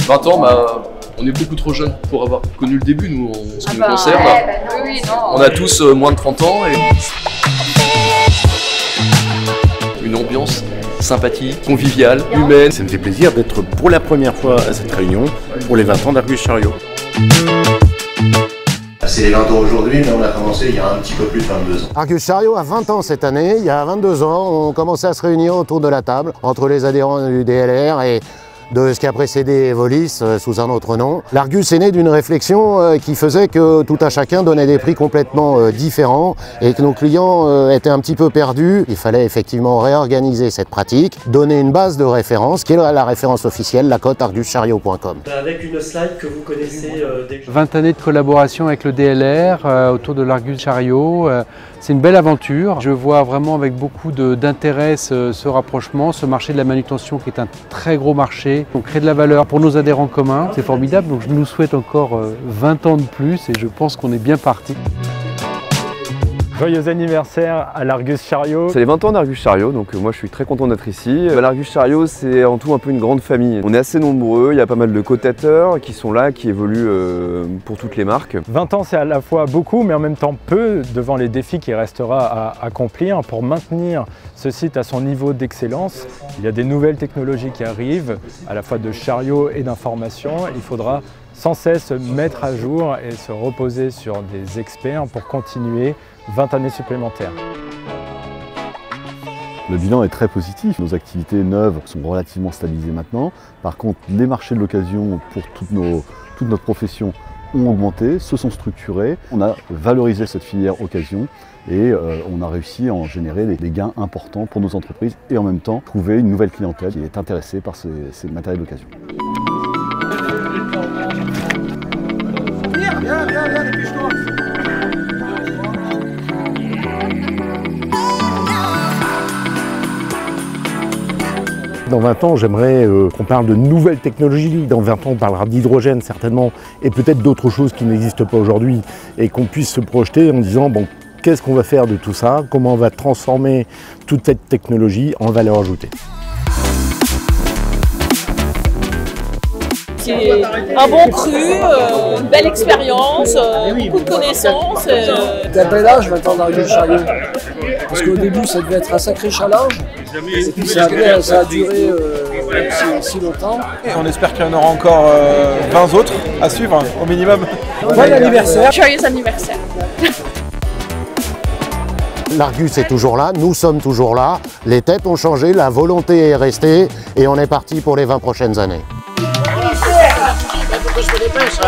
20 ans, bah, on est beaucoup trop jeunes pour avoir connu le début, nous, en ce qui nous concerne. Oui, non. On a tous moins de 30 ans et une ambiance sympathique, conviviale, humaine. Ça me fait plaisir d'être pour la première fois à cette réunion pour les 20 ans d'Argus Chariot. C'est les 20 ans aujourd'hui, mais on a commencé il y a un petit peu plus de 22 ans. Argus Chariot a 20 ans cette année. Il y a 22 ans, on commençait à se réunir autour de la table entre les adhérents du DLR et de ce qui a précédé Evolis sous un autre nom. L'Argus est né d'une réflexion qui faisait que tout un chacun donnait des prix complètement différents et que nos clients étaient un petit peu perdus. Il fallait effectivement réorganiser cette pratique, donner une base de référence qui est la référence officielle, la cote arguschariot.com. Avec une slide que vous connaissez déjà. 20 années de collaboration avec le DLR autour de l'Argus Chariot. C'est une belle aventure. Je vois vraiment avec beaucoup d'intérêt ce rapprochement, ce marché de la manutention qui est un très gros marché. On crée de la valeur pour nos adhérents communs, c'est formidable. Donc je nous souhaite encore 20 ans de plus et je pense qu'on est bien parti. Joyeux anniversaire à l'Argus Chariot. C'est les 20 ans d'Argus Chariot, donc moi je suis très content d'être ici. L'Argus Chariot, c'est en tout un peu une grande famille. On est assez nombreux, il y a pas mal de cotateurs qui sont là, qui évoluent pour toutes les marques. 20 ans, c'est à la fois beaucoup, mais en même temps peu devant les défis qu'il restera à accomplir. Pour maintenir ce site à son niveau d'excellence, il y a des nouvelles technologies qui arrivent, à la fois de chariot et d'information. Il faudra sans cesse mettre à jour et se reposer sur des experts pour continuer 20 années supplémentaires. Le bilan est très positif. Nos activités neuves sont relativement stabilisées maintenant. Par contre, les marchés de l'occasion pour toute notre profession ont augmenté, se sont structurés. On a valorisé cette filière occasion et on a réussi à en générer des gains importants pour nos entreprises et en même temps trouver une nouvelle clientèle qui est intéressée par ces matériels d'occasion. Dans 20 ans, j'aimerais qu'on parle de nouvelles technologies. Dans 20 ans, on parlera d'hydrogène certainement et peut-être d'autres choses qui n'existent pas aujourd'hui et qu'on puisse se projeter en disant bon, qu'est-ce qu'on va faire de tout ça? Comment on va transformer toute cette technologie en valeur ajoutée? C'est un bon cru, une belle expérience, beaucoup de connaissances. C'était un bel âge maintenant d'Argus Chariot. Parce qu'au début, ça devait être un sacré challenge. Et puis ça a duré si longtemps. On espère qu'il y en aura encore 20 autres à suivre, au minimum. Bon anniversaire. Joyeux anniversaire. L'Argus est toujours là, nous sommes toujours là, les têtes ont changé, la volonté est restée et on est parti pour les 20 prochaines années. Il faut que je me dépêche.